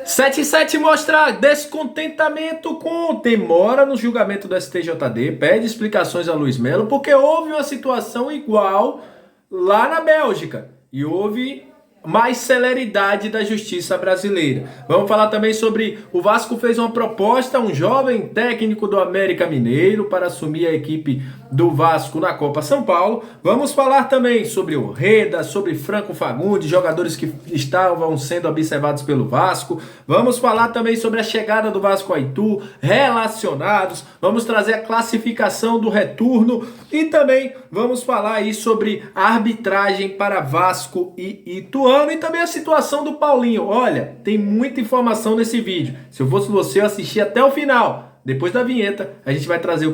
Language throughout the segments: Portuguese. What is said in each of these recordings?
77 mostra descontentamento com demora no julgamento do STJD, pede explicações a Luiz Melo, porque houve uma situação igual lá na Bélgica e houve mais celeridade da justiça brasileira. Vamos falar também sobre o Vasco fez uma proposta a um jovem técnico do América Mineiro para assumir a equipe do Vasco na Copa São Paulo. Vamos falar também sobre o Reda, sobre Franco Fagundes, jogadores que estavam sendo observados pelo Vasco. Vamos falar também sobre a chegada do Vasco a Itu, relacionados. Vamos trazer a classificação do retorno e também vamos falar aí sobre a arbitragem para Vasco e Ituano e também a situação do Paulinho. Olha, tem muita informação nesse vídeo. Se eu fosse você, eu assistia até o final. Depois da vinheta, a gente vai trazer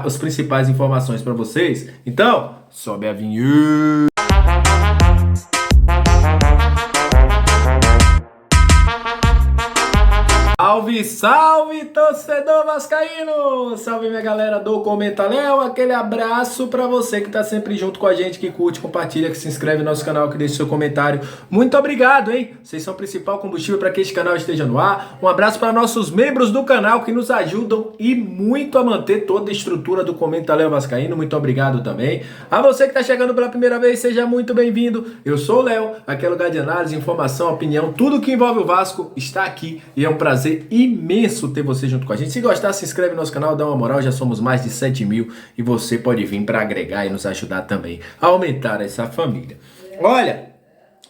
as principais informações para vocês. Então, sobe a vinheta. Salve, salve, torcedor vascaíno! Salve, minha galera do Comenta Léo. Aquele abraço pra você que tá sempre junto com a gente, que curte, compartilha, que se inscreve no nosso canal, que deixa seu comentário. Muito obrigado, hein? Vocês são o principal combustível para que este canal esteja no ar. Um abraço para nossos membros do canal que nos ajudam e muito a manter toda a estrutura do Comenta Léo Vascaíno. Muito obrigado também. A você que tá chegando pela primeira vez, seja muito bem-vindo. Eu sou o Léo, aqui é lugar de análise, informação, opinião, tudo que envolve o Vasco está aqui e é um prazer imenso ter você junto com a gente. Se gostar, se inscreve no nosso canal, dá uma moral, já somos mais de 7 mil e você pode vir para agregar e nos ajudar também a aumentar essa família. Olha,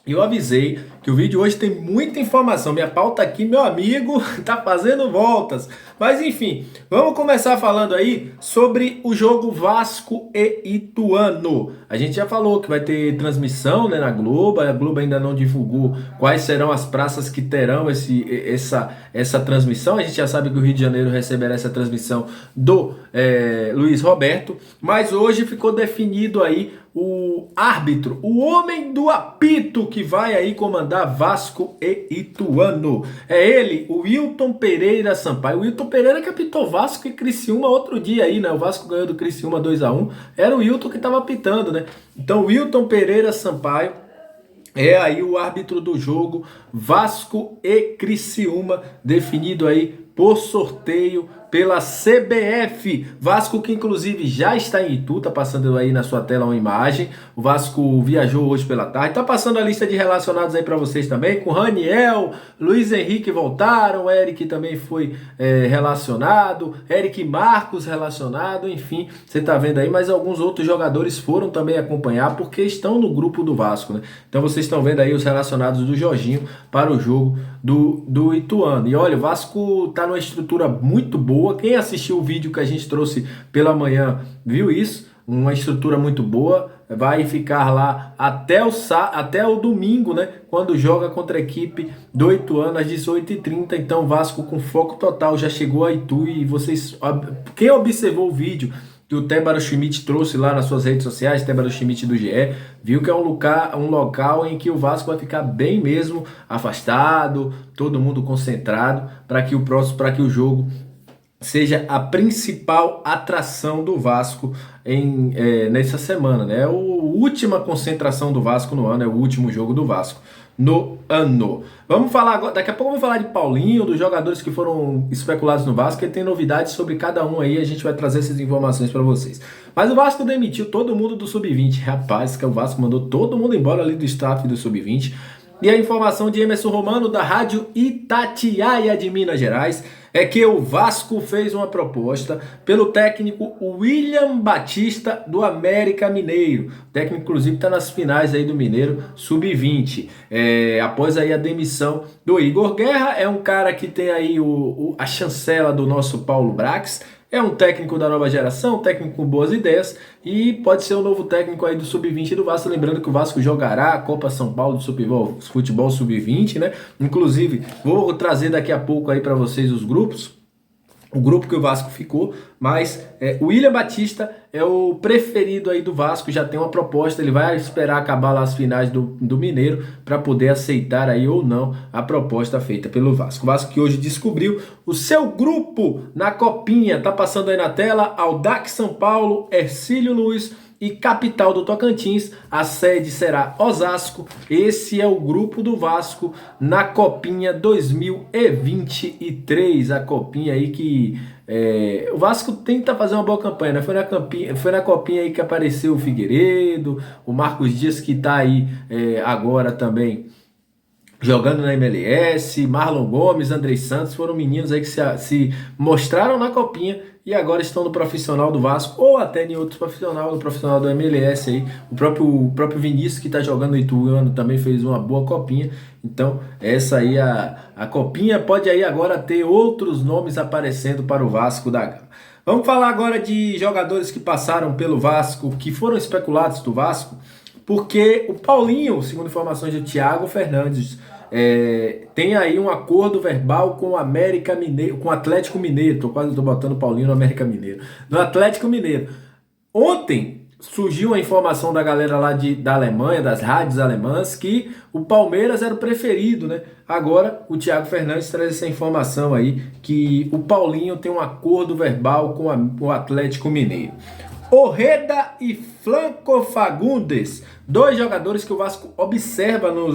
eu avisei que o vídeo hoje tem muita informação. Minha pauta aqui, meu amigo, tá fazendo voltas. Mas enfim, vamos começar falando aí sobre o jogo Vasco e Ituano. A gente já falou que vai ter transmissão, né, na Globo. A Globo ainda não divulgou quais serão as praças que terão essa transmissão. A gente já sabe que o Rio de Janeiro receberá essa transmissão do Luiz Roberto. Mas hoje ficou definido aí o árbitro, o homem do apito que vai aí comandar Vasco e Ituano. É ele, o Wilton Pereira Sampaio. O Wilton Pereira que apitou Vasco e Criciúma outro dia aí, né? O Vasco ganhou do Criciúma 2-1. Era o Wilton que estava apitando, né? Então, Wilton Pereira Sampaio é aí o árbitro do jogo Vasco e Criciúma, definido aí por sorteio pela CBF. Vasco que inclusive já está em Itu, tá passando aí na sua tela uma imagem. O Vasco viajou hoje pela tarde, tá passando a lista de relacionados aí para vocês também, com Raniel, Luiz Henrique voltaram, Eric também foi relacionado, Eric Marcos relacionado, enfim, você tá vendo aí, mas alguns outros jogadores foram também acompanhar porque estão no grupo do Vasco, né? Então vocês estão vendo aí os relacionados do Jorginho para o jogo do Ituano. E olha, o Vasco tá numa estrutura muito boa. Quem assistiu o vídeo que a gente trouxe pela manhã viu isso, uma estrutura muito boa. Vai ficar lá até o domingo, né? Quando joga contra a equipe do Ituano às 18h30. Então o Vasco com foco total já chegou a Itu. E vocês, quem observou o vídeo que o Tébaro Schmidt trouxe lá nas suas redes sociais, Tébaro Schmidt do GE, viu que é um local em que o Vasco vai ficar bem mesmo afastado, todo mundo concentrado, para que o jogo seja a principal atração do Vasco nessa semana, né? É a última concentração do Vasco no ano, é o último jogo do Vasco no ano. Vamos falar agora, daqui a pouco vamos falar de Paulinho, dos jogadores que foram especulados no Vasco, e tem novidades sobre cada um aí, a gente vai trazer essas informações para vocês. Mas o Vasco demitiu todo mundo do Sub-20, rapaz, que o Vasco mandou todo mundo embora ali do staff do Sub-20. E a informação de Emerson Romano, da Rádio Itatiaia de Minas Gerais, é que o Vasco fez uma proposta pelo técnico William Batista do América Mineiro. O técnico, inclusive, está nas finais aí do Mineiro Sub-20. Após aí a demissão do Igor Guerra, é um cara que tem aí a chancela do nosso Paulo Brax. É um técnico da nova geração, um técnico com boas ideias e pode ser o novo técnico aí do Sub-20 do Vasco. Lembrando que o Vasco jogará a Copa São Paulo do Futebol Sub-20, né? Inclusive, vou trazer daqui a pouco aí para vocês os grupos. O grupo que o Vasco ficou, mas o William Batista é o preferido aí do Vasco, já tem uma proposta, ele vai esperar acabar lá as finais do Mineiro para poder aceitar aí ou não a proposta feita pelo Vasco. O Vasco que hoje descobriu o seu grupo na Copinha, tá passando aí na tela: Audax São Paulo, Hercílio Luz, e capital do Tocantins. A sede será Osasco. Esse é o grupo do Vasco na Copinha 2023. A Copinha aí que o Vasco tenta fazer uma boa campanha, né? Foi na Copinha aí que apareceu o Figueiredo, o Marcos Dias, que tá aí agora também jogando na MLS, Marlon Gomes, Andrei Santos, foram meninos aí que se mostraram na Copinha e agora estão no profissional do Vasco, ou até em outro profissional, no profissional do MLS aí. O próprio Vinícius, que está jogando no Ituano, também fez uma boa Copinha. Então, essa aí, a Copinha pode aí agora ter outros nomes aparecendo para o Vasco da Gama. Vamos falar agora de jogadores que passaram pelo Vasco, que foram especulados do Vasco, porque o Paulinho, segundo informações do Thiago Fernandes, tem aí um acordo verbal com o América Mineiro, com o Atlético Mineiro. Tô botando o Paulinho no América Mineiro. No Atlético Mineiro. Ontem surgiu a informação da galera lá da Alemanha, das rádios alemãs, que o Palmeiras era o preferido, né? Agora o Thiago Fernandes traz essa informação aí, que o Paulinho tem um acordo verbal com o Atlético Mineiro. Orreda e Franco Fagundes, dois jogadores que o Vasco observa no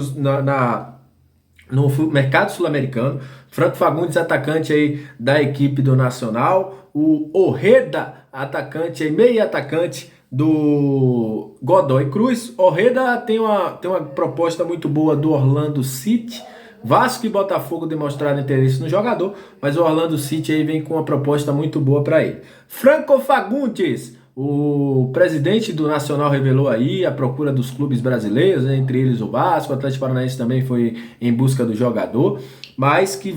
mercado sul-americano. Franco Fagundes, atacante aí da equipe do Nacional. O Orreda, atacante aí, meio atacante do Godoy Cruz. Orreda tem uma proposta muito boa do Orlando City. Vasco e Botafogo demonstraram interesse no jogador, mas o Orlando City aí vem com uma proposta muito boa para ele. Franco Fagundes, o presidente do Nacional revelou aí a procura dos clubes brasileiros, né, entre eles o Vasco. O Atlético Paranaense também foi em busca do jogador, mas que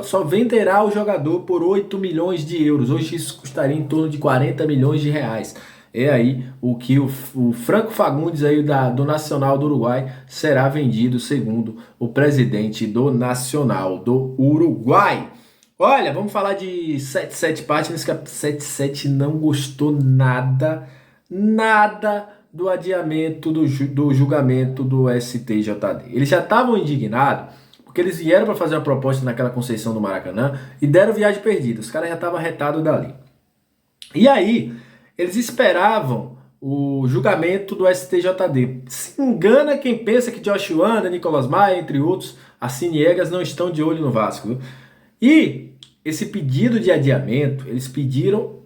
só venderá o jogador por 8 milhões de euros. Hoje isso custaria em torno de 40 milhões de reais. É aí o que o Franco Fagundes aí do Nacional do Uruguai será vendido, segundo o presidente do Nacional do Uruguai. Olha, vamos falar de 77 Partners, que a 77 não gostou nada do adiamento do julgamento do STJD. Eles já estavam indignados, porque eles vieram para fazer uma proposta naquela concessão do Maracanã e deram viagem perdida. Os caras já estavam arretados dali. E aí, eles esperavam o julgamento do STJD. Se engana quem pensa que Josh Wanda, Nicolas Maia, entre outros, Ciniegas não estão de olho no Vasco, viu? E esse pedido de adiamento, eles pediram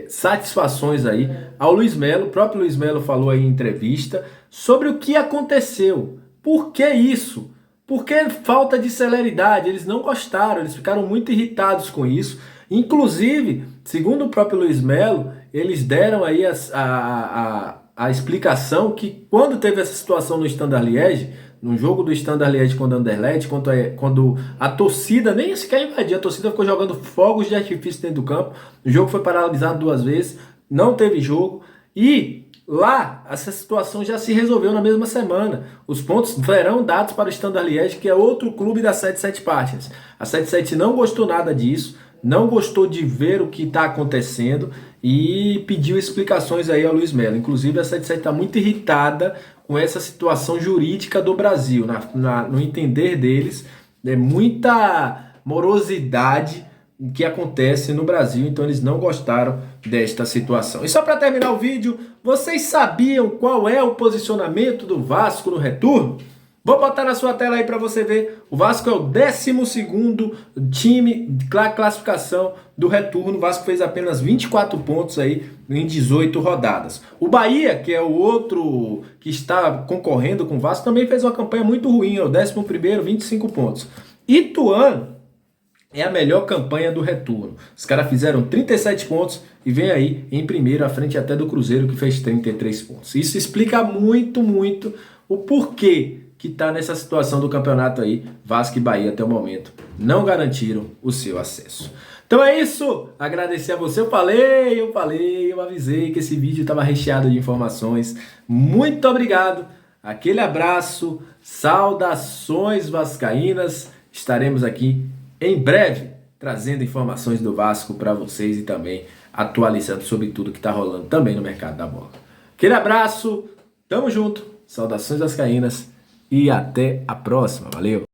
satisfações aí ao Luiz Melo. O próprio Luiz Melo falou aí em entrevista sobre o que aconteceu. Por que isso? Porque falta de celeridade. Eles não gostaram, eles ficaram muito irritados com isso. Inclusive, segundo o próprio Luiz Melo, eles deram aí a explicação que quando teve essa situação no Standard Liège, no jogo do Standard Liège contra o Anderlecht, quando a torcida nem sequer invadiu, a torcida ficou jogando fogos de artifício dentro do campo, o jogo foi paralisado 2 vezes, não teve jogo, e lá essa situação já se resolveu na mesma semana. Os pontos serão dados para o Standard Liège, que é outro clube da 77 Partners. A 77 não gostou nada disso, não gostou de ver o que está acontecendo e pediu explicações aí ao Luiz Melo. Inclusive a 77 está muito irritada com essa situação jurídica do Brasil. No entender deles, é muita morosidade que acontece no Brasil, então eles não gostaram desta situação. E só para terminar o vídeo, vocês sabiam qual é o posicionamento do Vasco no retorno? Vou botar na sua tela aí para você ver. O Vasco é o 12º time de classificação do retorno. O Vasco fez apenas 24 pontos aí em 18 rodadas. O Bahia, que é o outro que está concorrendo com o Vasco, também fez uma campanha muito ruim. É o 11º, 25 pontos. Ituano é a melhor campanha do retorno. Os caras fizeram 37 pontos e vem aí em primeiro, à frente até do Cruzeiro, que fez 33 pontos. Isso explica muito o porquê que está nessa situação do campeonato aí. Vasco e Bahia até o momento não garantiram o seu acesso. Então é isso, agradecer a você. Eu avisei que esse vídeo estava recheado de informações. Muito obrigado, aquele abraço, saudações vascaínas. Estaremos aqui em breve trazendo informações do Vasco para vocês e também atualizando sobre tudo que está rolando também no mercado da bola. Aquele abraço, tamo junto, saudações vascaínas. E até a próxima. Valeu!